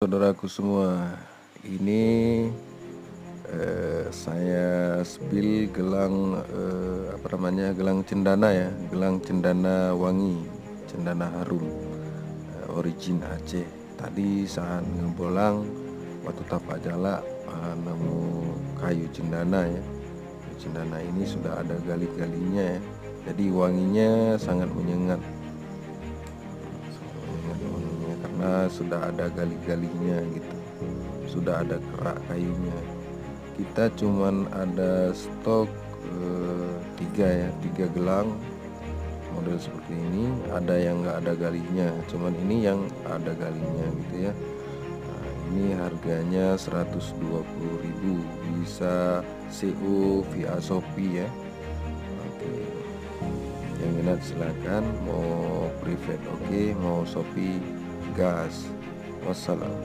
saudaraku semua, ini saya spill gelang gelang cendana ya, gelang cendana wangi, cendana harum, origin Aceh. Tadi saat ngebolang waktu tapak jala nemu kayu cendana ya. Kayu cendana ini sudah ada gali-galinya ya, jadi wanginya sangat menyengat. Wanginya karena sudah ada gali-galinya gitu, sudah ada kerak kayunya. Kita cuman ada stok 3 gelang model seperti ini. Ada yang nggak ada galinya, cuman ini yang ada galinya gitu ya. Nah, ini harganya 120.000, bisa CO via Shopee ya. Oke, yang minat silakan, mau private oke, mau Shopee gas. Wassalam.